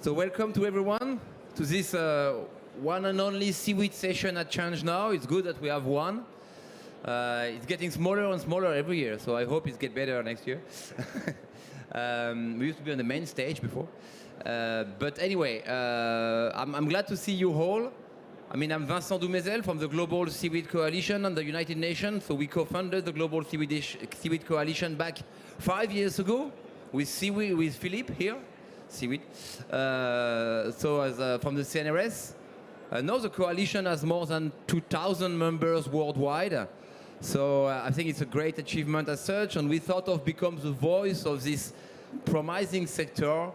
So welcome to everyone to this one and only seaweed session at Change Now. It's good that we have one. It's getting smaller and smaller every year, so I hope it's get better next year. We used to be on the main stage before. But anyway, I'm glad to see you all. I mean, I'm Vincent Doumézel from the Global Seaweed Coalition and the United Nations. So we co-founded the Global Seaweed Coalition back 5 years ago with Philippe here. Seaweed. From the CNRS. Now the coalition has more than 2,000 members worldwide. So I think it's a great achievement as such, and we thought of become the voice of this promising sector,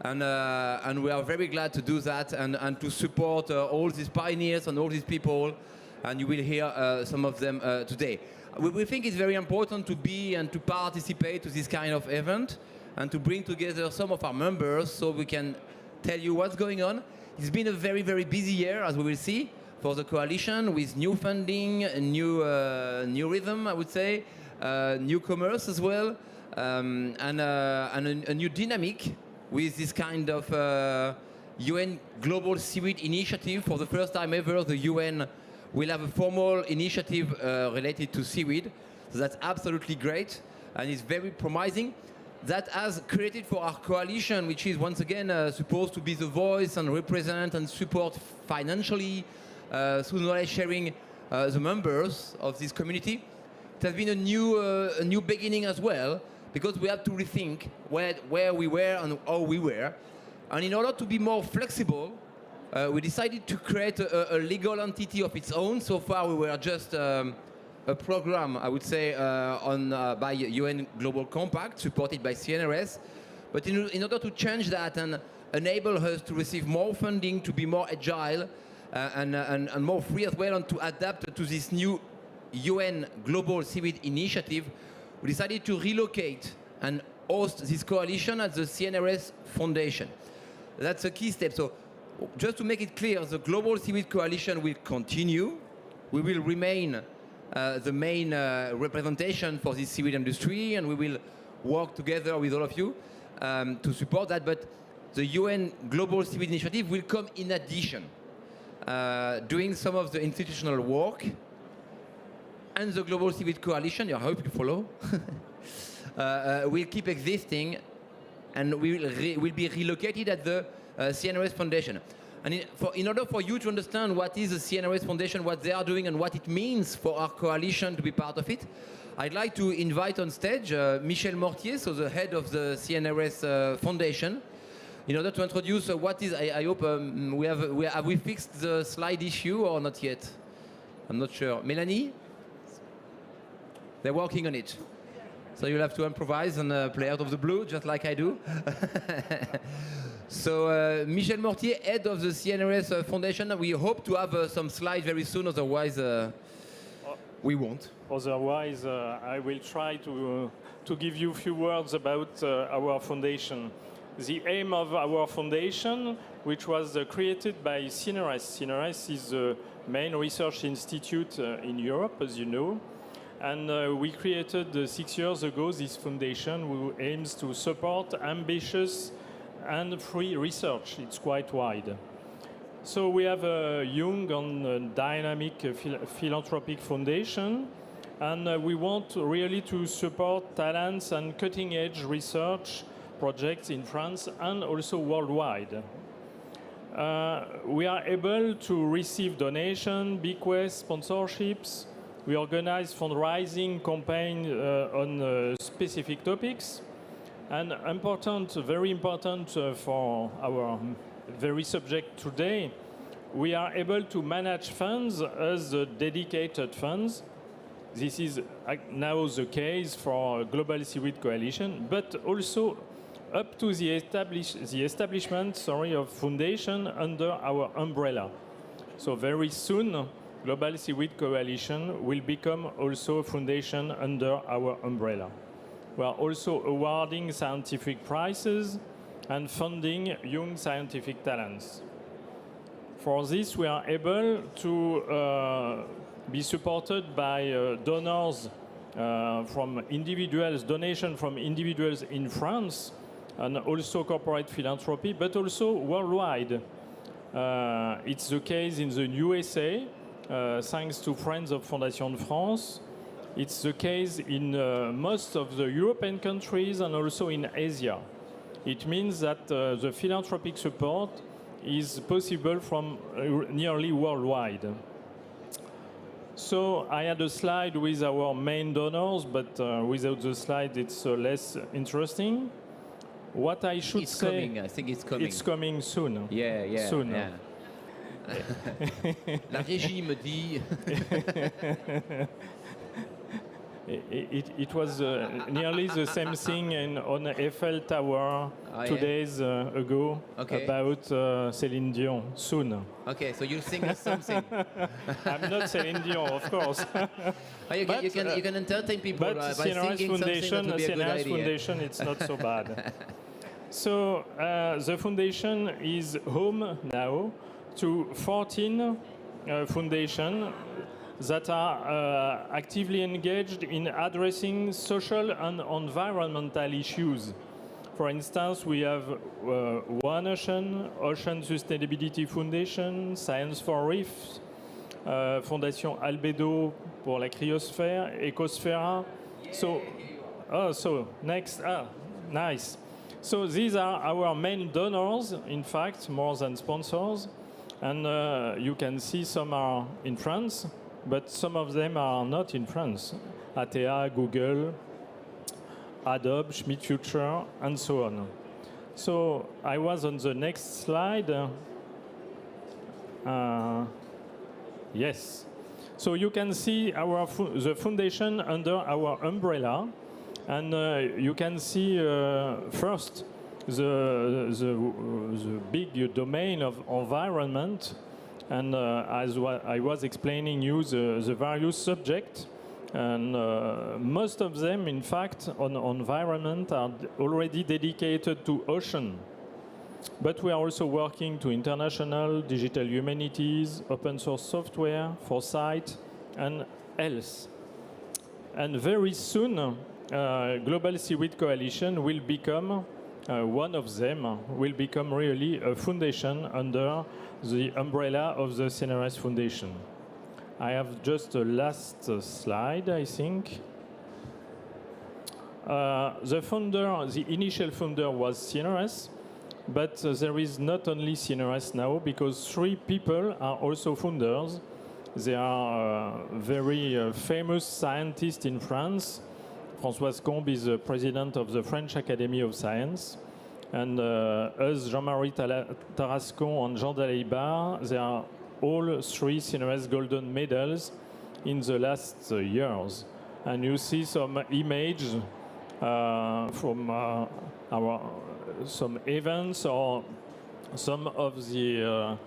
and we are very glad to do that and to support all these pioneers and all these people, and you will hear some of them today. We think it's very important to be and to participate to this kind of event, and to bring together some of our members so we can tell you what's going on. It's been a very, very busy year, as we will see, for the coalition, with new funding, a new rhythm, I would say, newcomers as well, and a new dynamic with this kind of UN Global Seaweed Initiative. For the first time ever, the UN will have a formal initiative related to seaweed. So that's absolutely great, and it's very promising. That has created for our coalition, which is once again supposed to be the voice and represent and support financially through knowledge sharing the members of this community. It has been a new beginning as well, because we have to rethink where we were and how we were. And in order to be more flexible, we decided to create a legal entity of its own. So far we were just a program, I would say, by UN Global Compact, supported by CNRS. But in order to change that and enable us to receive more funding, to be more agile and more free as well, and to adapt to this new UN Global Seaweed Initiative, we decided to relocate and host this coalition at the CNRS Fondation. That's a key step. So just to make it clear, the Global Seaweed Coalition will continue. We will remain the main representation for this seaweed industry, and we will work together with all of you to support that. But the UN Global Seaweed Initiative will come in addition, doing some of the institutional work, and the Global Seaweed Coalition, I hope you follow, will keep existing, and will be relocated at the CNRS Foundation. And in order for you to understand what is the CNRS Foundation, what they are doing, and what it means for our coalition to be part of it, I'd like to invite on stage Michel Mortier, so the head of the CNRS Foundation, in order to introduce what is. I hope have we fixed the slide issue or not yet? I'm not sure. Melanie? They're working on it. So you'll have to improvise and play out of the blue, just like I do. So Michel Mortier, head of the CNRS Foundation. We hope to have some slides very soon, otherwise we won't. Otherwise, I will try to give you a few words about our foundation. The aim of our foundation, which was created by CNRS. CNRS is the main research institute in Europe, as you know. And we created 6 years ago this foundation who aims to support ambitious and free research. It's quite wide. So we have a young and dynamic philanthropic foundation, and we want really to support talents and cutting-edge research projects in France and also worldwide. We are able to receive donations, bequests, sponsorships. We organize fundraising campaigns on specific topics. And very important for our very subject today, we are able to manage funds as dedicated funds. This is now the case for Global Seaweed Coalition, but also up to the establishment of foundation under our umbrella. So very soon, Global Seaweed Coalition will become also a foundation under our umbrella. We are also awarding scientific prizes and funding young scientific talents. For this, we are able to be supported by donors from individuals, donation from individuals in France, and also corporate philanthropy, but also worldwide. It's the case in the USA, thanks to Friends of Fondation France. It's the case in most of the European countries and also in Asia. It means that the philanthropic support is possible from nearly worldwide. So I had a slide with our main donors, but without the slide it's less interesting. What I should say... Coming. I think it's coming. It's coming soon. Yeah. Soon. Yeah. La régie me dit... It was nearly the same thing on Eiffel Tower 2 days ago about Céline Dion. Soon. Okay, so you'll sing us something. I'm not Céline Dion, of course. You can entertain people by singing something. That would be a good idea. Foundation, it's not so bad. So the foundation is home now to 14 foundations that are actively engaged in addressing social and environmental issues. For instance, we have One Ocean, Ocean Sustainability Foundation, Science for Reefs, Fondation Albedo pour la cryosphère, Ecosphera. So next, nice. So these are our main donors, in fact, more than sponsors. And you can see some are in France, but some of them are not in France. ATA, Google, Adobe, Schmidt Future, and so on. So I was on the next slide. Yes. So you can see the foundation under our umbrella. And you can see first the big domain of environment. And as I was explaining you, the various subjects, and most of them, in fact, on environment are already dedicated to ocean. But we are also working to international, digital humanities, open source software, foresight, and health. And very soon, Global Seaweed Coalition will become one of them, will become really a foundation under the umbrella of the CNRS Foundation. I have just a last slide, I think. The initial founder was CNRS, but there is not only CNRS now, because 3 people are also founders. They are very famous scientists in France. Françoise Combe is the president of the French Academy of Science. And us, Jean-Marie Tarascon and Jean Dalaibar, they are all 3 CNRS golden medals in the last years. And you see some images from some events or some of the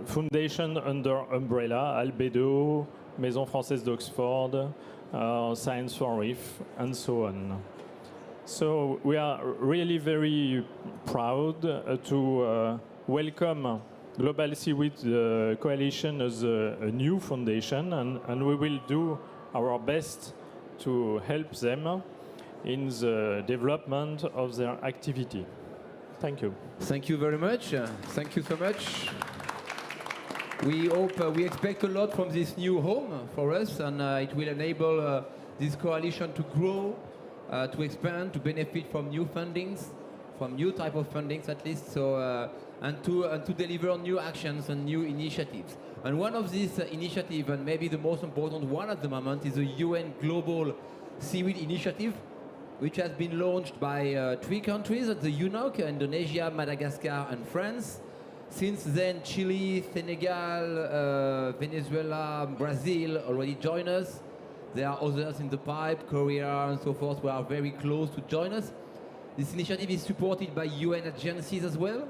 foundation under umbrella, Albedo, Maison Française d'Oxford, Science for Reef, and so on. So we are really very proud to welcome Global Seaweed Coalition as a new foundation, and we will do our best to help them in the development of their activity. Thank you. Thank you very much. Thank you so much. We hope, we expect a lot from this new home for us, and it will enable this coalition to grow, to expand, to benefit from new fundings, from new type of fundings at least, so and to deliver new actions and new initiatives. And one of these initiatives, and maybe the most important one at the moment, is the UN Global Seaweed Initiative, which has been launched by 3 countries at the UNOC, Indonesia, Madagascar, and France. Since then, Chile, Senegal, Venezuela, Brazil already joined us. There are others in the pipe, Korea and so forth, who are very close to join us. This initiative is supported by UN agencies as well.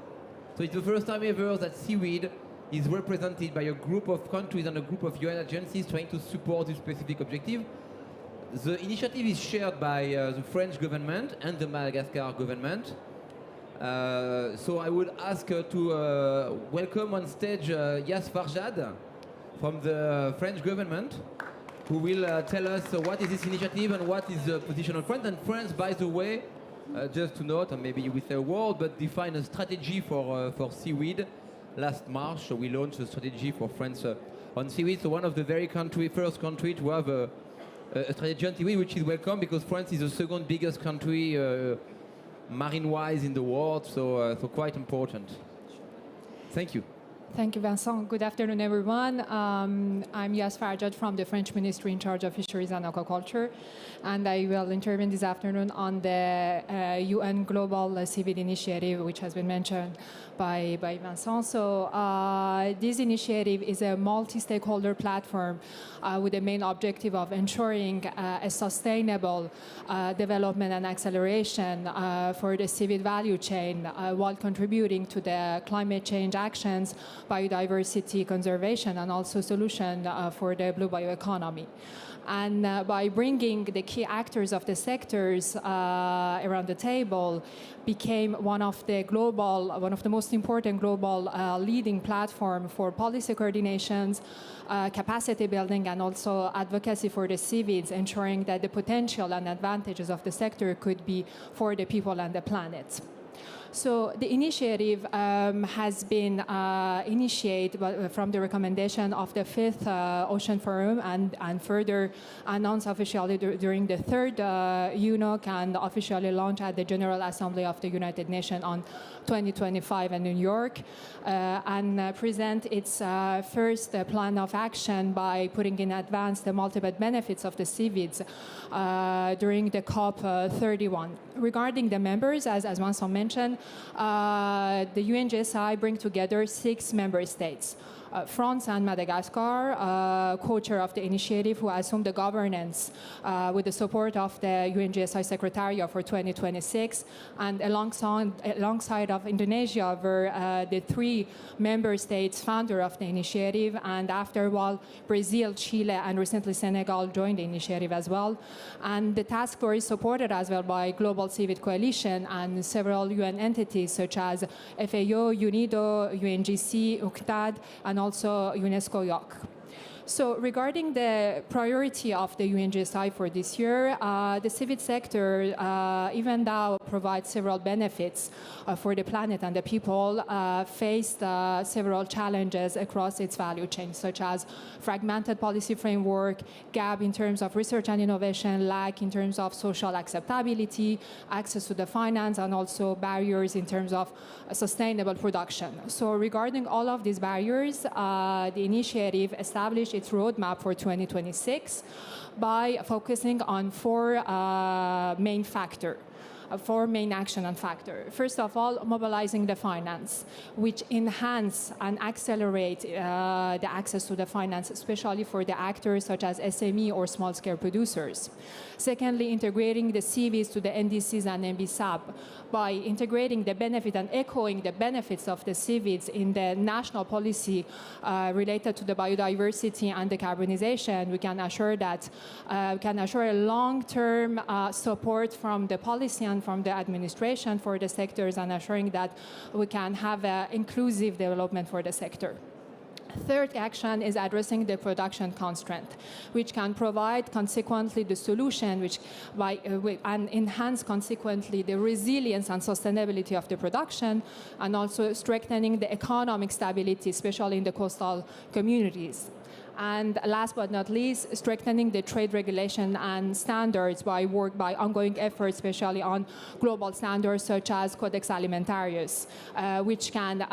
So it's the first time ever that seaweed is represented by a group of countries and a group of UN agencies trying to support this specific objective. The initiative is shared by the French government and the Madagascar government. So I would ask to welcome on stage Yas Farjad from the French government, who will tell us what is this initiative and what is the position of France. And France, by the way, just to note, and maybe with a word, but define a strategy for seaweed. Last March, we launched a strategy for France on seaweed. So one of the first country to have a strategy on seaweed, which is welcome because France is the second biggest country marine-wise in the world, so quite important. Thank you. Thank you, Vincent. Good afternoon, everyone. I'm Yas Farjad from the French Ministry in charge of Fisheries and Aquaculture, and I will intervene this afternoon on the UN Global Seaweed Initiative, which has been mentioned by Vincent. So this initiative is a multi-stakeholder platform with the main objective of ensuring a sustainable development and acceleration for the seaweed value chain while contributing to the climate change actions, biodiversity conservation, and also solution for the blue bioeconomy. And by bringing the key actors of the sectors around the table, became one of the most important global leading platform for policy coordinations, capacity building, and also advocacy for the seaweeds, ensuring that the potential and advantages of the sector could be for the people and the planet. So the initiative has been initiated from the recommendation of the Fifth Ocean Forum and further announced officially during the third UNOC and officially launched at the General Assembly of the United Nations on 2025 in New York, and present its first plan of action by putting in advance the multiple benefits of the seaweeds during the COP31. Regarding the members, as Vincent mentioned, the UNGSI bring together 6 member states. France and Madagascar, co-chair of the initiative, who assumed the governance with the support of the UNGSI Secretariat for 2026, and alongside of Indonesia were the 3 member states founder of the initiative, and after while Brazil, Chile, and recently Senegal joined the initiative as well. And the task force is supported as well by Global Seaweed Coalition and several UN entities such as FAO, UNIDO, UNGSI, UNCTAD, and also UNESCO YOC. So regarding the priority of the UNGSI for this year, the seaweed sector, even though provides several benefits for the planet and the people, faced several challenges across its value chain, such as fragmented policy framework, gap in terms of research and innovation, lack in terms of social acceptability, access to the finance, and also barriers in terms of sustainable production. So regarding all of these barriers, the initiative established its roadmap for 2026 by focusing on 4 main factors. 4 main action and factor. First of all, mobilizing the finance, which enhance and accelerate the access to the finance, especially for the actors such as SME or small-scale producers. Secondly, integrating the CVs to the NDCs and MBSAP by integrating the benefit and echoing the benefits of the CVs in the national policy related to the biodiversity and decarbonization. We can assure that a long-term support from the policy and from the administration for the sectors, and assuring that we can have an inclusive development for the sector. Third action is addressing the production constraint, which can provide consequently the solution and enhance consequently the resilience and sustainability of the production, and also strengthening the economic stability, especially in the coastal communities. And last but not least, strengthening the trade regulation and standards by ongoing efforts, especially on global standards such as Codex Alimentarius, which can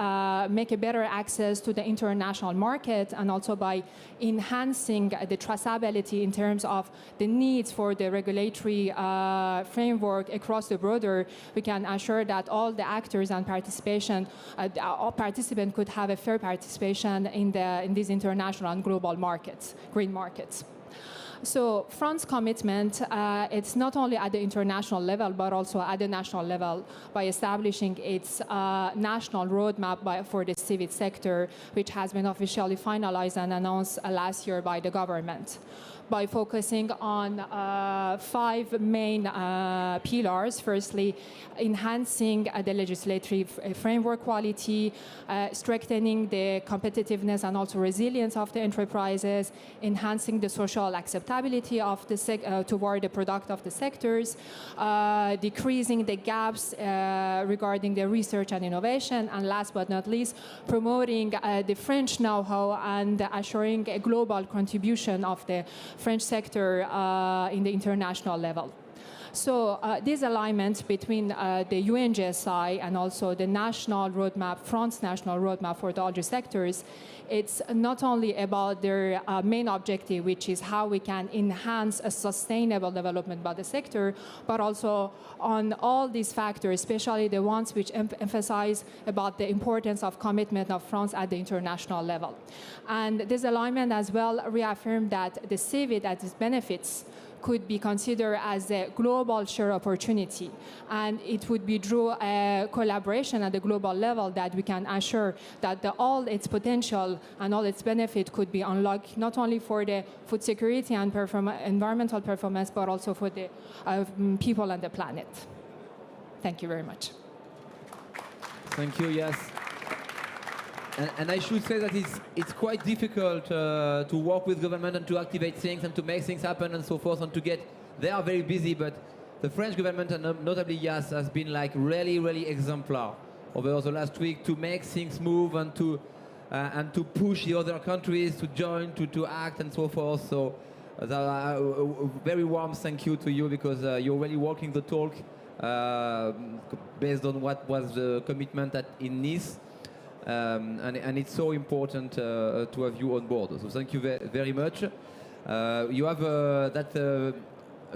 make a better access to the international market, and also by enhancing the traceability in terms of the needs for the regulatory framework across the border. We can assure that all the actors and all participants could have a fair participation in these international and global markets, green markets. So France's commitment, it's not only at the international level, but also at the national level by establishing its national roadmap for the seaweed sector, which has been officially finalized and announced last year by the government, by focusing on 5 main pillars. Firstly, enhancing the legislative framework quality, strengthening the competitiveness and also resilience of the enterprises, enhancing the social acceptability profitability of the toward the product of the sectors, decreasing the gaps regarding the research and innovation, and last but not least, promoting the French know-how and assuring a global contribution of the French sector in the international level. So this alignment between the UNGSI and also the national roadmap, France's national roadmap for the algae sectors, it's not only about their main objective, which is how we can enhance a sustainable development by the sector, but also on all these factors, especially the ones which emphasize about the importance of commitment of France at the international level. And this alignment as well reaffirmed that the seaweed and its benefits could be considered as a global share opportunity. And it would be through a collaboration at the global level that we can assure that all its potential and all its benefit could be unlocked, not only for the food security and environmental performance, but also for the people and the planet. Thank you very much. Thank you, Yas. And I should say that it's quite difficult to work with government and to activate things and to make things happen and so forth and to get. They are very busy, but the French government and notably Yas has been like really exemplar over the last week to make things move and to push the other countries to join, to act and so forth. So a very warm thank you to you because you're really walking the talk based on what was the commitment in Nice. And it's so important to have you on board. So thank you very much. You have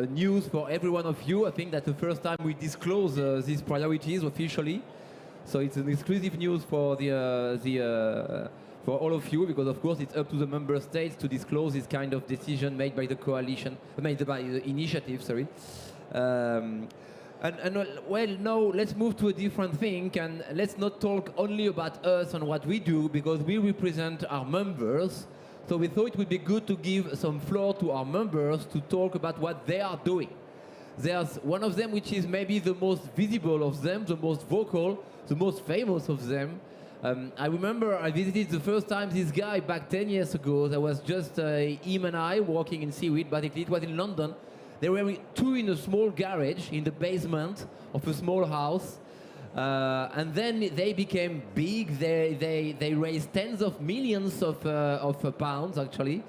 news for every one of you. I think that's the first time we disclose these priorities officially. So it's an exclusive news for for all of you, because of course it's up to the member states to disclose this kind of decision made by the coalition, made by the initiative. Sorry. Well, now let's move to a different thing, and let's not talk only about us and what we do, because we represent our members. So we thought it would be good to give some floor to our members to talk about what they are doing. There's one of them which is maybe the most visible of them, the most vocal, the most famous of them. I remember I visited the first time this guy back 10 years ago. There was just him and I walking in seaweed, but it was in London. They were two in a small garage in the basement of a small house. And then they became big. They raised tens of millions of pounds, actually,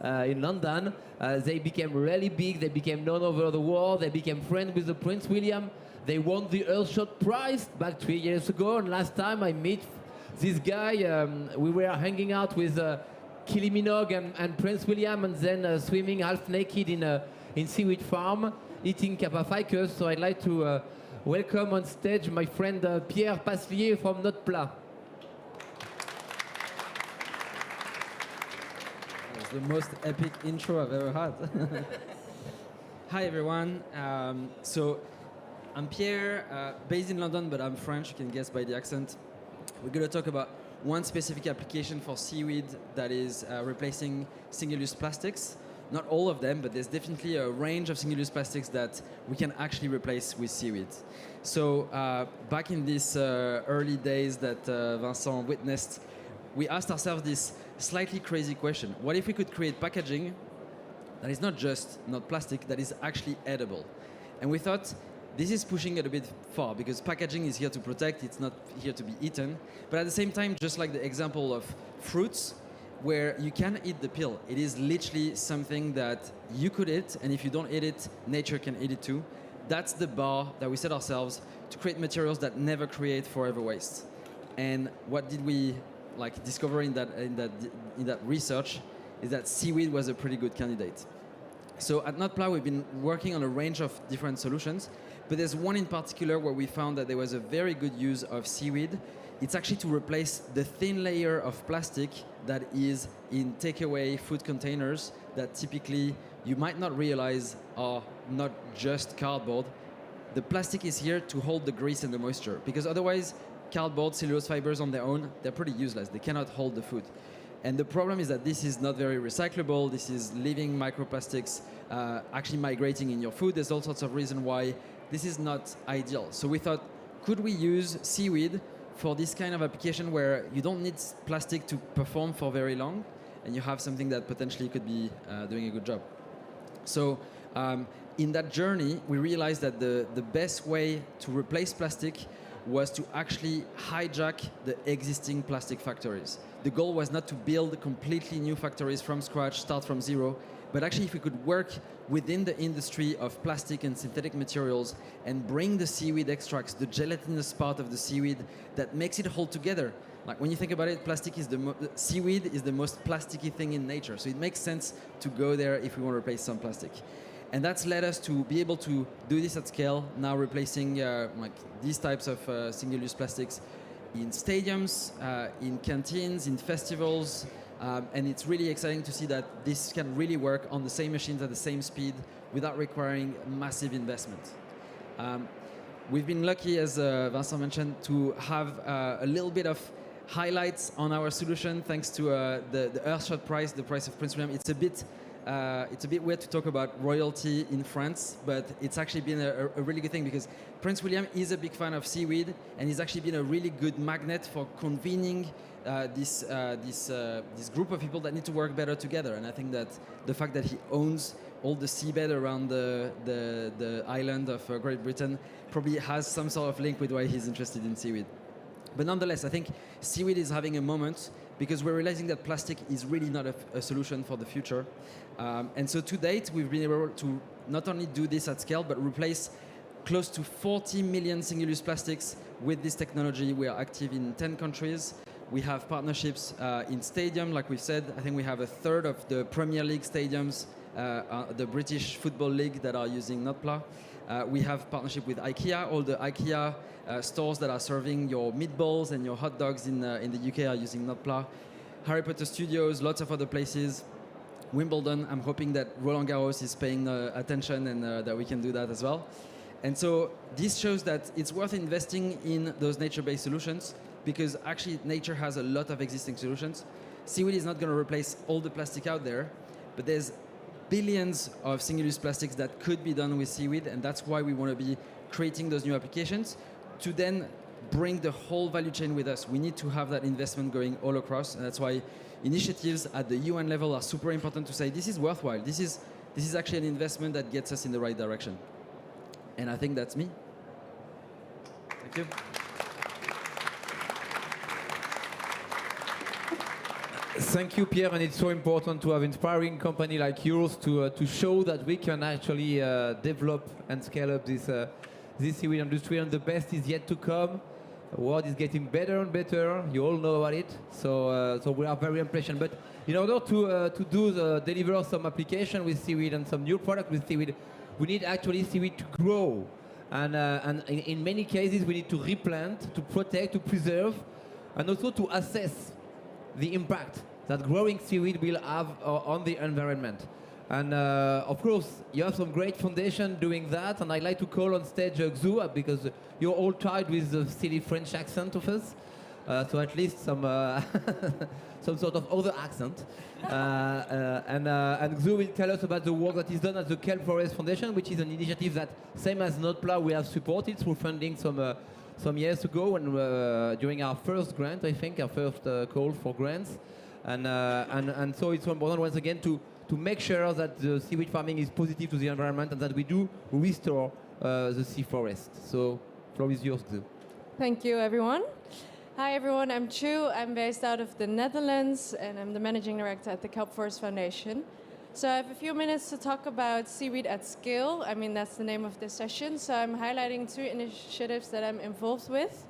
in London. They became really big. They became known over the world. They became friends with the Prince William. They won the Earthshot Prize back 3 years ago. And last time I met this guy, we were hanging out with Kylie Minogue and Prince William, and then swimming half naked in Seaweed Farm, eating Kappa ficus. So I'd like to welcome on stage my friend Pierre Paslier from Notre Plat. It's the most epic intro I've ever had. Hi everyone. So I'm Pierre, based in London, but I'm French, you can guess by the accent. We're going to talk about one specific application for seaweed that is replacing single-use plastics. Not all of them, but there's definitely a range of single-use plastics that we can actually replace with seaweed. So back in these early days that Vincent witnessed, we asked ourselves this slightly crazy question. What if we could create packaging that is not plastic, that is actually edible? And we thought, this is pushing it a bit far, because packaging is here to protect, it's not here to be eaten. But at the same time, just like the example of fruits, where you can eat the peel. It is literally something that you could eat, and if you don't eat it, nature can eat it too. That's the bar that we set ourselves to create materials that never create forever waste. And what did we discover in that research is that seaweed was a pretty good candidate. So at Notre Plat, we've been working on a range of different solutions, but there's one in particular where we found that there was a very good use of seaweed. It's actually to replace the thin layer of plastic that is in takeaway food containers that typically you might not realize are not just cardboard. The plastic is here to hold the grease and the moisture, because otherwise cardboard, cellulose fibers on their own, they're pretty useless. They cannot hold the food. And the problem is that this is not very recyclable. This is leaving microplastics actually migrating in your food. There's all sorts of reasons why this is not ideal. So we thought, could we use seaweed for this kind of application where you don't need plastic to perform for very long, and you have something that potentially could be doing a good job? So in that journey, we realized that the best way to replace plastic was to actually hijack the existing plastic factories. The goal was not to build completely new factories from scratch, start from zero, but actually if we could work within the industry of plastic and synthetic materials and bring the seaweed extracts, the gelatinous part of the seaweed that makes it hold together. Like when you think about it, seaweed is the most plasticky thing in nature. So it makes sense to go there if we want to replace some plastic. And that's led us to be able to do this at scale, now replacing like these types of single-use plastics in stadiums, in canteens, in festivals, and it's really exciting to see that this can really work on the same machines at the same speed without requiring massive investment. We've been lucky, as Vincent mentioned, to have a little bit of highlights on our solution thanks to the Earthshot prize, the prize of Prince William. It's a bit weird to talk about royalty in France, but it's actually been a really good thing because Prince William is a big fan of seaweed, and he's actually been a really good magnet for convening this group of people that need to work better together. And I think that the fact that he owns all the seabed around the island of Great Britain probably has some sort of link with why he's interested in seaweed. But nonetheless, I think seaweed is having a moment because we're realizing that plastic is really not a solution for the future. And so to date, we've been able to not only do this at scale, but replace close to 40 million single-use plastics with this technology. We are active in 10 countries. We have partnerships in stadium, like we've said. I think we have a third of the Premier League stadiums, the British Football League, that are using Notpla. We have partnership with IKEA. All the IKEA stores that are serving your meatballs and your hot dogs in the UK are using Notpla. Harry Potter Studios, lots of other places. Wimbledon, I'm hoping that Roland Garros is paying attention and that we can do that as well. And so this shows that it's worth investing in those nature-based solutions because actually nature has a lot of existing solutions. Seaweed is not going to replace all the plastic out there, but there's billions of single-use plastics that could be done with seaweed, and that's why we want to be creating those new applications to then bring the whole value chain with us. We need to have that investment going all across, and that's why initiatives at the UN level are super important to say this is worthwhile. This is actually an investment that gets us in the right direction. And I think that's me. Thank you. Thank you, Pierre, and it's so important to have inspiring company like yours to show that we can actually develop and scale up this seaweed industry, and the best is yet to come. The world is getting better and better. You all know about it, so we are very impatient. But in order to deliver some application with seaweed and some new product with seaweed, we need actually seaweed to grow, and in many cases we need to replant, to protect, to preserve, and also to assess the impact that growing seaweed will have on the environment. And of course, you have some great foundation doing that, and I'd like to call on stage XU because you're all tired with the silly French accent of us, so at least some some sort of other accent. And XU will tell us about the work that is done at the Kelp Forest Foundation, which is an initiative that, same as Notpla, we have supported through funding some years ago, and during our first grant, I think, our first call for grants. And so it's so important once again to make sure that the seaweed farming is positive to the environment and that we do restore the sea forest. So, floor is yours, Xu. Thank you, everyone. Hi, everyone. I'm Chu. I'm based out of the Netherlands, and I'm the managing director at the Kelp Forest Foundation. So I have a few minutes to talk about seaweed at scale. I mean, that's the name of this session. So I'm highlighting two initiatives that I'm involved with.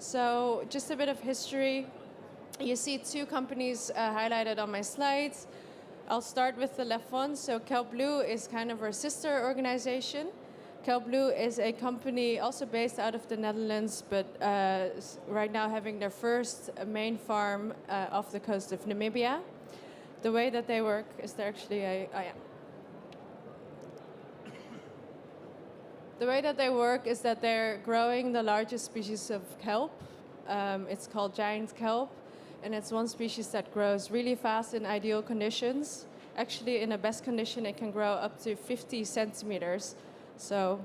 So just a bit of history. You see two companies highlighted on my slides. I'll start with the left one. So Kelp Blue is kind of our sister organization. Kelp Blue is a company also based out of the Netherlands, but right now having their first main farm off the coast of Namibia. The way that they work is they're actually The way that they work is that they're growing the largest species of kelp. It's called giant kelp, and it's one species that grows really fast in ideal conditions. Actually, in the best condition, it can grow up to 50 centimeters. So,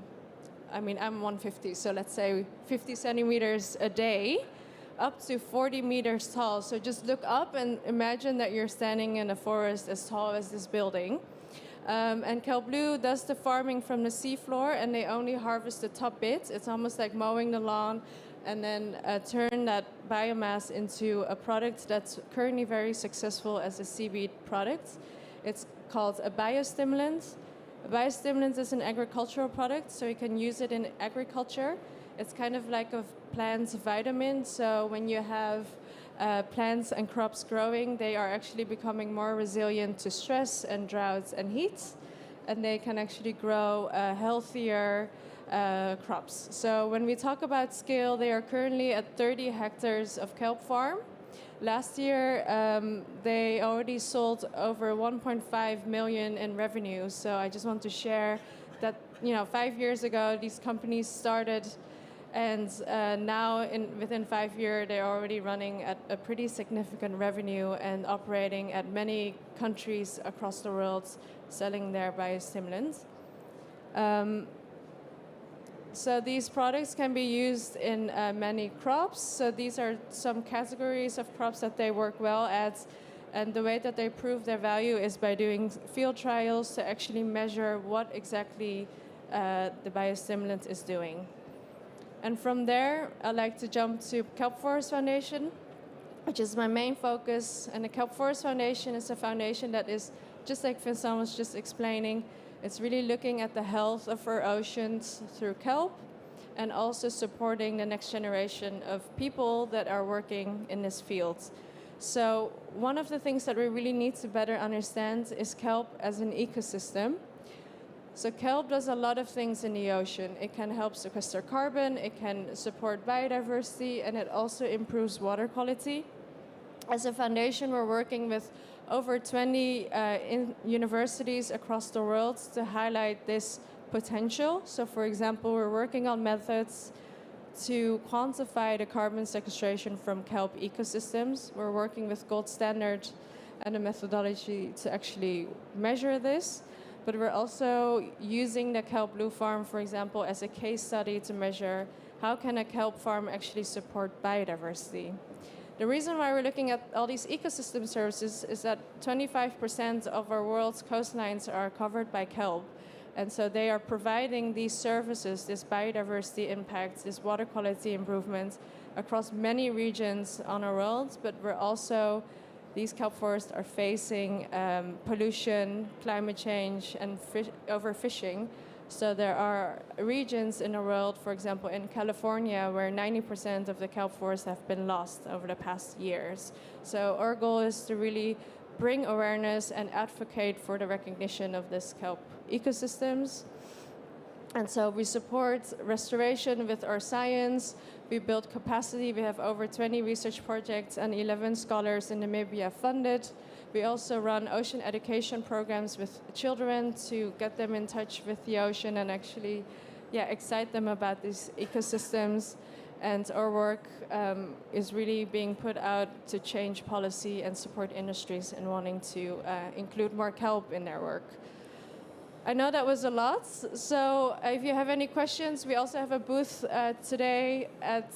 I mean, I'm 150, so let's say 50 centimeters a day, up to 40 meters tall. So just look up and imagine that you're standing in a forest as tall as this building. And kelp blue does the farming from the seafloor, and they only harvest the top bit. It's almost like mowing the lawn, and then turn that biomass into a product that's currently very successful as a seaweed product. It's called a biostimulant. A biostimulant is an agricultural product, so you can use it in agriculture. It's kind of like a plant's vitamin, so when you have plants and crops growing, they are actually becoming more resilient to stress and droughts and heat, and they can actually grow healthier crops. So when we talk about scale, they are currently at 30 hectares of kelp farm. Last year, they already sold over 1.5 million in revenue. So I just want to share that, 5 years ago, these companies started, and now within 5 years, they're already running at a pretty significant revenue and operating at many countries across the world, selling their biostimulants. So these products can be used in many crops. So these are some categories of crops that they work well at. And the way that they prove their value is by doing field trials to actually measure what exactly the biostimulant is doing. And from there, I'd like to jump to Kelp Forest Foundation, which is my main focus. And the Kelp Forest Foundation is a foundation that is, just like Vincent was just explaining, it's really looking at the health of our oceans through kelp, and also supporting the next generation of people that are working in this field. So one of the things that we really need to better understand is kelp as an ecosystem. So kelp does a lot of things in the ocean. It can help sequester carbon, it can support biodiversity, and it also improves water quality. As a foundation, we're working with over 20 universities across the world to highlight this potential. So for example, we're working on methods to quantify the carbon sequestration from kelp ecosystems. We're working with Gold Standard and a methodology to actually measure this. But we're also using the kelp blue farm, for example, as a case study to measure how can a kelp farm actually support biodiversity. The reason why we're looking at all these ecosystem services is that 25% of our world's coastlines are covered by kelp. And so they are providing these services, this biodiversity impacts, this water quality improvements across many regions on our world. But we're also, these kelp forests are facing pollution, climate change, and overfishing. So there are regions in the world, for example, in California, where 90% of the kelp forests have been lost over the past years. So our goal is to really bring awareness and advocate for the recognition of this kelp ecosystems. And so we support restoration with our science. We build capacity. We have over 20 research projects and 11 scholars in Namibia funded. We also run ocean education programs with children to get them in touch with the ocean and actually excite them about these ecosystems. And our work is really being put out to change policy and support industries in wanting to include more kelp in their work. I know that was a lot, so if you have any questions, we also have a booth today at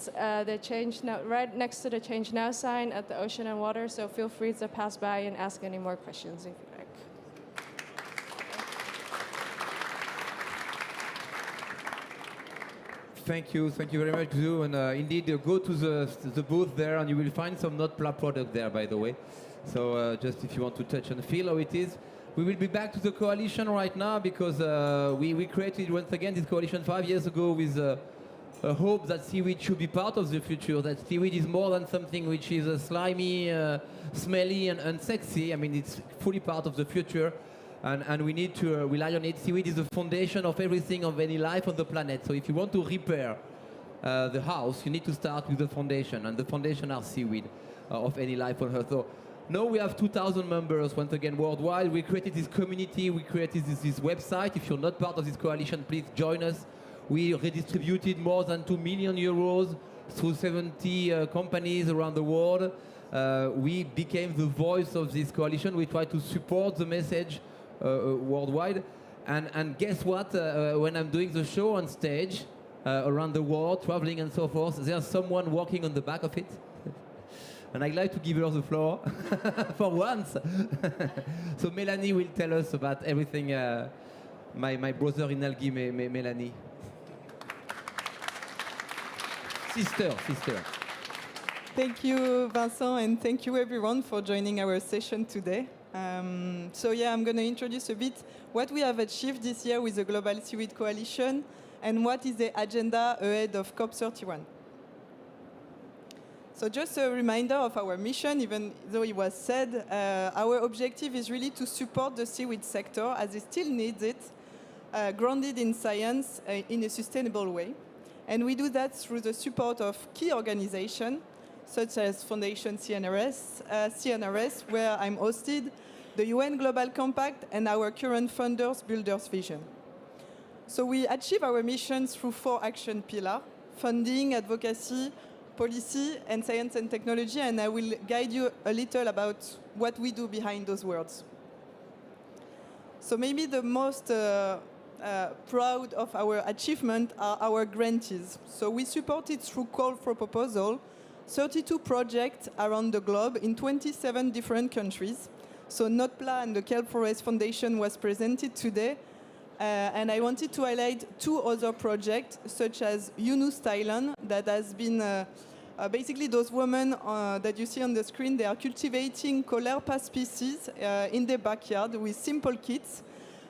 the Change Now, right next to the Change Now sign at the Ocean and Water, so feel free to pass by and ask any more questions if you like. Thank you very much, Zu. And indeed, go to the booth there, and you will find some NotPla product there, by the way. So just if you want to touch and feel how it is. We will be back to the coalition right now because we created once again this coalition 5 years ago with a hope that seaweed should be part of the future, that seaweed is more than something which is slimy, smelly and unsexy. I mean, it's fully part of the future, and we need to rely on it. Seaweed is the foundation of everything, of any life on the planet. So if you want to repair the house, you need to start with the foundation, and the foundation are seaweed of any life on Earth. So now we have 2,000 members, once again, worldwide. We created this community, we created this website. If you're not part of this coalition, please join us. We redistributed more than 2 million euros through 70 companies around the world. We became the voice of this coalition. We try to support the message worldwide. And guess what? When I'm doing the show on stage, around the world, traveling and so forth, there's someone walking on the back of it. and I'd like to give her the floor for once. So Melanie will tell us about everything. My brother in Algae, Melanie. Sister. Thank you, Vincent, and thank you everyone for joining our session today. So I'm going to introduce a bit what we have achieved this year with the Global Seaweed Coalition and what is the agenda ahead of COP31. So just a reminder of our mission, even though it was said, our objective is really to support the seaweed sector as it still needs it, grounded in science in a sustainable way. And we do that through the support of key organizations, such as Fondation CNRS, where I'm hosted, the UN Global Compact, and our current funders, Builders Vision. So we achieve our missions through 4 action pillars: funding, advocacy, policy, and science and technology, and I will guide you a little about what we do behind those words. So maybe the most proud of our achievement are our grantees. So we supported through call for proposal 32 projects around the globe in 27 different countries. So NOTPLA and the Kelp Forest Foundation was presented today. And I wanted to highlight 2 other projects, such as Yunus, Thailand, that has been basically those women that you see on the screen. They are cultivating Colerpa species in their backyard with simple kits.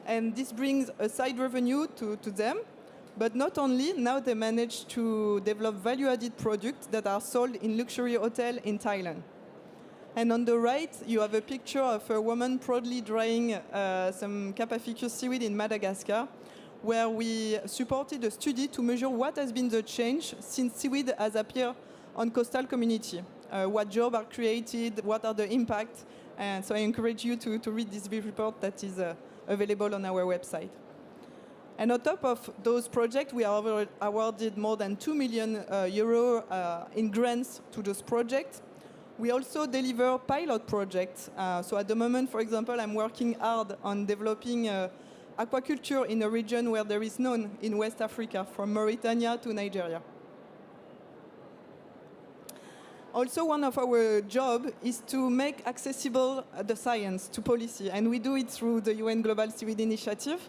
And this brings a side revenue to them. But not only, now they manage to develop value-added products that are sold in luxury hotels in Thailand. And on the right, you have a picture of a woman proudly drying some Capaficus seaweed in Madagascar, where we supported a study to measure what has been the change since seaweed has appeared on coastal community, what jobs are created, what are the impacts. And so I encourage you to read this brief report that is available on our website. And on top of those projects, we are awarded more than 2 million euro in grants to those projects. We also deliver pilot projects. So at the moment, for example, I'm working hard on developing aquaculture in a region where there is none in West Africa, from Mauritania to Nigeria. Also, one of our jobs is to make accessible the science to policy, and we do it through the UN Global Seaweed Initiative.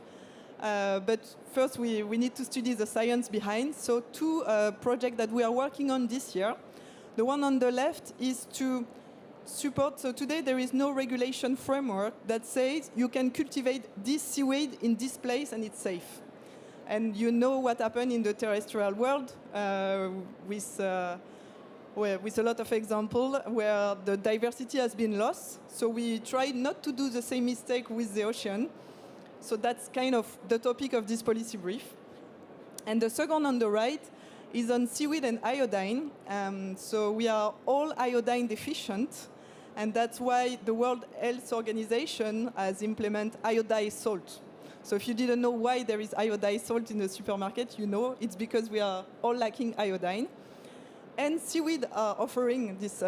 But first, we need to study the science behind. So 2 projects that we are working on this year. The one on the left is to support, so today there is no regulation framework that says you can cultivate this seaweed in this place and it's safe. And you know what happened in the terrestrial world with a lot of examples where the diversity has been lost. So we tried not to do the same mistake with the ocean. So that's kind of the topic of this policy brief. And the second on the right is on seaweed and iodine. So we are all iodine deficient, and that's why the World Health Organization has implemented iodized salt. So if you didn't know why there is iodized salt in the supermarket, you know it's because we are all lacking iodine. And seaweed are offering this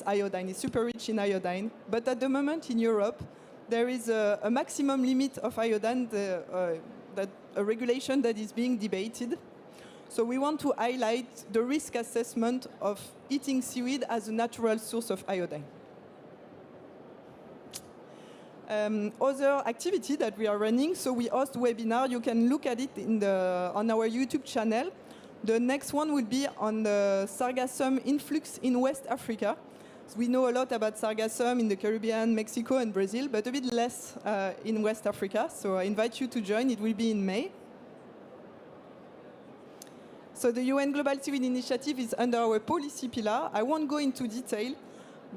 iodine. It's super rich in iodine. But at the moment in Europe, there is a maximum limit of iodine, a regulation that is being debated. So we want to highlight the risk assessment of eating seaweed as a natural source of iodine. Other activity that we are running, so we host webinar. You can look at it on our YouTube channel. The next one will be on the sargassum influx in West Africa. So we know a lot about sargassum in the Caribbean, Mexico, and Brazil, but a bit less in West Africa. So I invite you to join. It will be in May. So the UN Global Seaweed Initiative is under our policy pillar. I won't go into detail,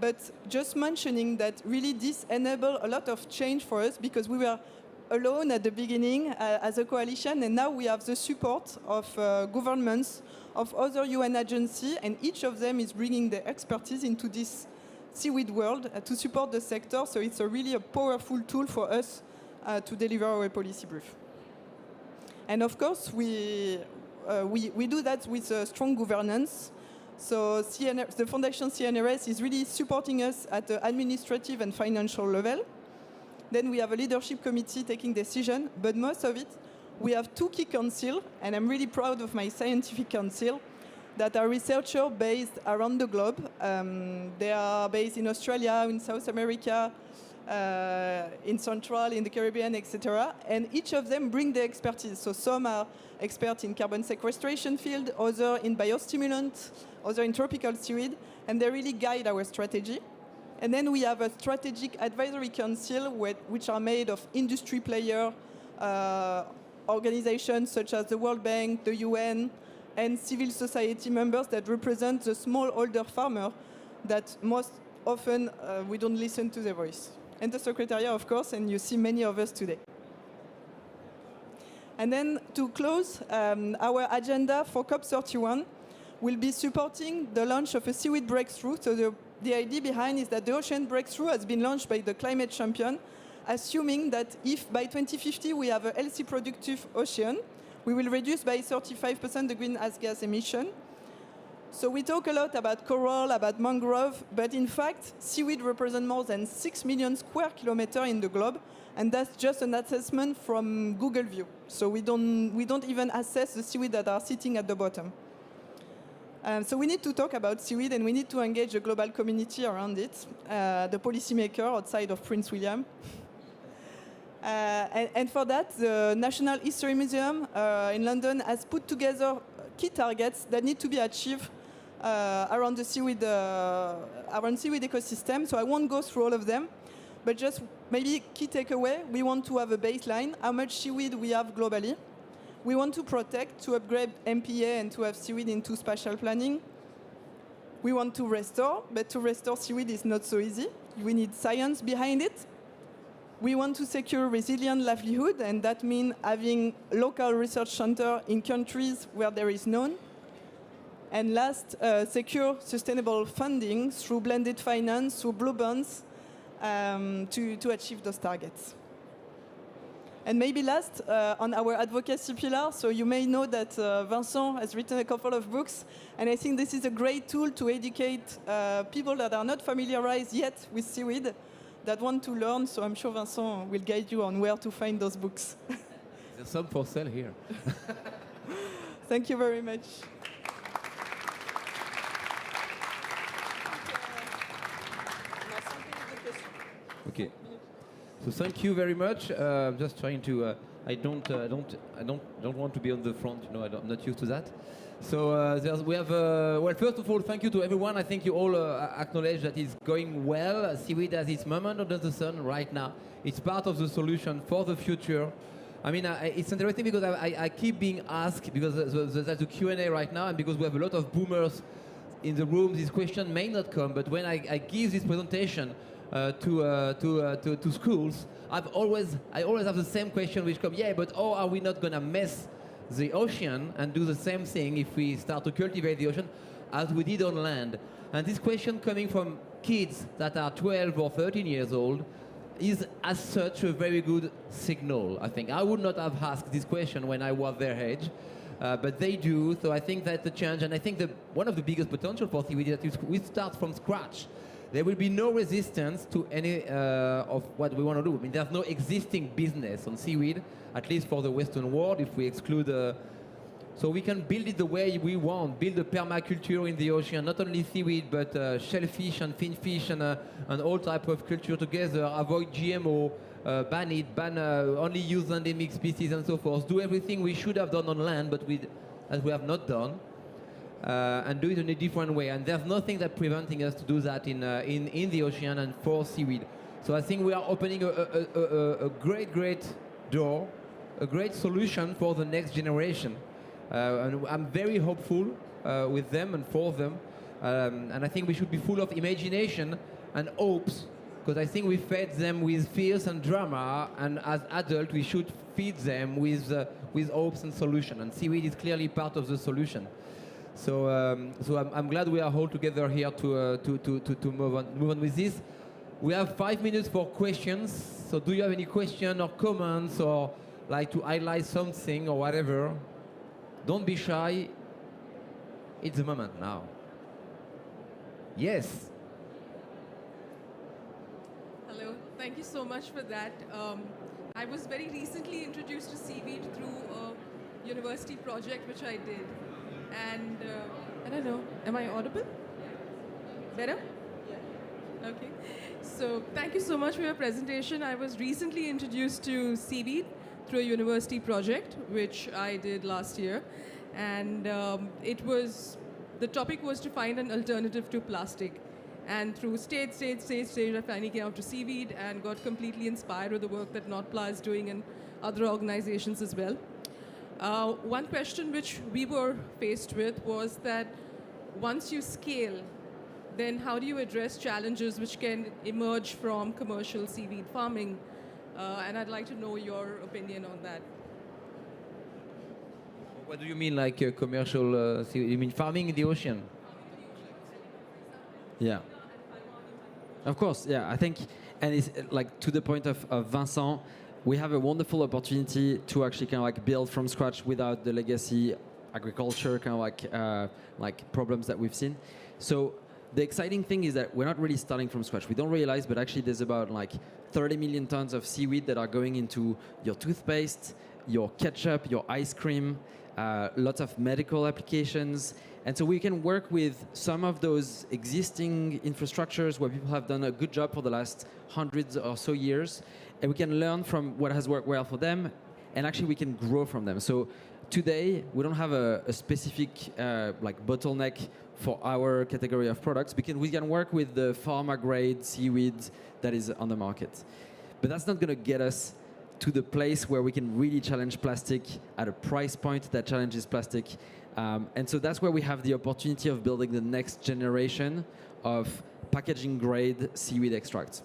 but just mentioning that really this enabled a lot of change for us because we were alone at the beginning as a coalition, and now we have the support of governments, of other UN agencies, and each of them is bringing their expertise into this seaweed world to support the sector. So it's really a powerful tool for us to deliver our policy brief. And of course, we do that with strong governance. So the Fondation CNRS is really supporting us at the administrative and financial level. Then we have a leadership committee taking decisions, but most of it, we have 2 key councils, and I'm really proud of my scientific council. that are researchers based around the globe. They are based in Australia, in South America, in Central, in the Caribbean, etc. And each of them bring their expertise. So some are experts in carbon sequestration field, others in biostimulant, others in tropical seaweed, and they really guide our strategy. And then we have a strategic advisory council which are made of industry players, organizations such as the World Bank, the UN, and civil society members that represent the smallholder farmer that most often we don't listen to their voice. And the Secretariat, of course, and you see many of us today. And then to close, our agenda for COP31 will be supporting the launch of a seaweed breakthrough. So the idea behind is that the ocean breakthrough has been launched by the climate champion, assuming that if by 2050 we have a healthy productive ocean, we will reduce by 35% the greenhouse gas emission. So we talk a lot about coral, about mangrove, but in fact, seaweed represents more than 6 million square kilometers in the globe, and that's just an assessment from Google View. So we don't even assess the seaweed that are sitting at the bottom. So we need to talk about seaweed, and we need to engage a global community around it, the policymaker outside of Prince William. And for that, the National History Museum in London has put together key targets that need to be achieved around the seaweed ecosystem. So I won't go through all of them, but just maybe key takeaway: we want to have a baseline, how much seaweed we have globally. We want to protect, to upgrade MPA, and to have seaweed into spatial planning. We want to restore, but to restore seaweed is not so easy. We need science behind it. We want to secure resilient livelihood, and that means having local research centers in countries where there is none. And last, secure sustainable funding through blended finance, through blue bonds, to achieve those targets. And maybe last, on our advocacy pillar, so you may know that Vincent has written a couple of books, and I think this is a great tool to educate people that are not familiarized yet with seaweed, that want to learn, so I'm sure Vincent will guide you on where to find those books. There's some for sale here. Thank you very much. Okay. So thank you very much. I'm just trying to. I don't want to be on the front. You know, I'm not used to that. So we have. Well, first of all, thank you to everyone. I think you all acknowledge that it's going well. Seaweed has its moment under the sun right now. It's part of the solution for the future. I mean, it's interesting because I keep being asked, because there's a Q&A right now, and because we have a lot of boomers in the room, this question may not come. But when I give this presentation to schools, I always have the same question which comes, yeah, but how are we not going to mess the ocean and do the same thing if we start to cultivate the ocean as we did on land? And this question coming from kids that are 12 or 13 years old is as such a very good signal, I think. I would not have asked this question when I was their age, but they do, so I think that's the change. And I think one of the biggest potential for seaweed is that we start from scratch. There will be no resistance to any of what we want to do. I mean, there's no existing business on seaweed, at least for the Western world, if we exclude... so we can build it the way we want, build a permaculture in the ocean, not only seaweed, but shellfish and finfish and all type of culture together, avoid GMO, ban only use endemic species and so forth, do everything we should have done on land, but as we have not done. And do it in a different way. And there's nothing that's preventing us to do that in the ocean and for seaweed. So I think we are opening a great door, a great solution for the next generation. And I'm very hopeful with them and for them. And I think we should be full of imagination and hopes, because I think we fed them with fears and drama, and as adults we should feed them with hopes and solutions. And seaweed is clearly part of the solution. So, I'm glad we are all together here to move on with this. We have 5 minutes for questions. So, do you have any question or comments, or like to highlight something or whatever? Don't be shy. It's the moment now. Yes. Hello. Thank you so much for that. I was very recently introduced to seaweed through a university project which I did. And I don't know. Am I audible? Better? Yeah. Okay. So thank you so much for your presentation. I was recently introduced to seaweed through a university project, which I did last year. And the topic was to find an alternative to plastic. And through stage, I finally came out to seaweed and got completely inspired with the work that NOTPLA is doing and other organizations as well. One question which we were faced with was that once you scale, then how do you address challenges which can emerge from commercial seaweed farming? And I'd like to know your opinion on that. What do you mean, like commercial? You mean farming in the ocean? Yeah. Of course, yeah. I think, and it's like to the point of Vincent, we have a wonderful opportunity to actually kind of like build from scratch without the legacy agriculture kind of like problems that we've seen. So the exciting thing is that we're not really starting from scratch. We don't realize, but actually there's about like 30 million tons of seaweed that are going into your toothpaste, your ketchup, your ice cream, lots of medical applications. And so we can work with some of those existing infrastructures where people have done a good job for the last hundreds or so years. And we can learn from what has worked well for them. And actually we can grow from them. So today, we don't have a specific like bottleneck for our category of products because we can work with the pharma grade seaweed that is on the market. But that's not going to get us to the place where we can really challenge plastic at a price point that challenges plastic. And so that's where we have the opportunity of building the next generation of packaging grade seaweed extracts.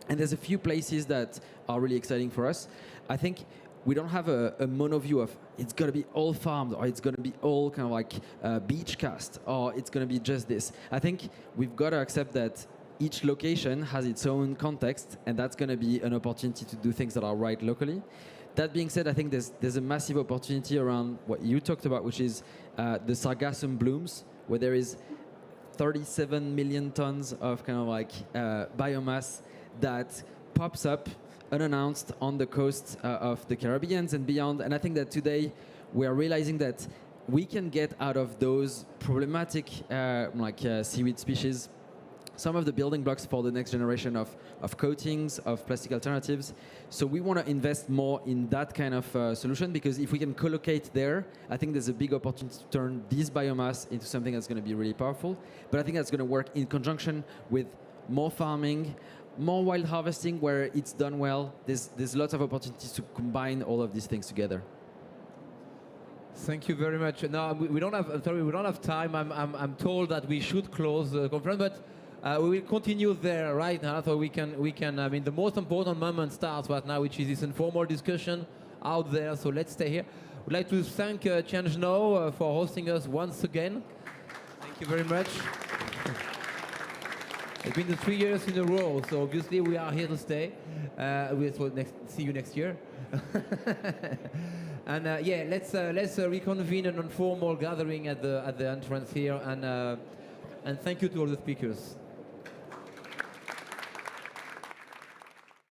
And there's a few places that are really exciting for us. I think we don't have a mono view of it's going to be all farmed or it's going to be all kind of like beach cast or it's going to be just this. I think we've got to accept that each location has its own context and that's going to be an opportunity to do things that are right locally. That being said, I think there's a massive opportunity around what you talked about, which is the sargassum blooms, where there is 37 million tons of kind of like biomass that pops up unannounced on the coast of the Caribbean and beyond. And I think that today we are realizing that we can get out of those problematic seaweed species some of the building blocks for the next generation of coatings, of plastic alternatives. So we want to invest more in that kind of solution because if we can collocate there, I think there's a big opportunity to turn this biomass into something that's going to be really powerful. But I think that's going to work in conjunction with more farming, more wild harvesting where it's done well. There's lots of opportunities to combine all of these things together. Thank you very much. Now we don't have time. I'm told that we should close the conference, but we will continue there right now. So we can. I mean, the most important moment starts right now, which is this informal discussion out there. So let's stay here. We'd like to thank Change Now for hosting us once again. Thank you very much. It's been 3 years in a row, so obviously we are here to stay. See you next year. And yeah, let's reconvene an informal gathering at the entrance here, and thank you to all the speakers.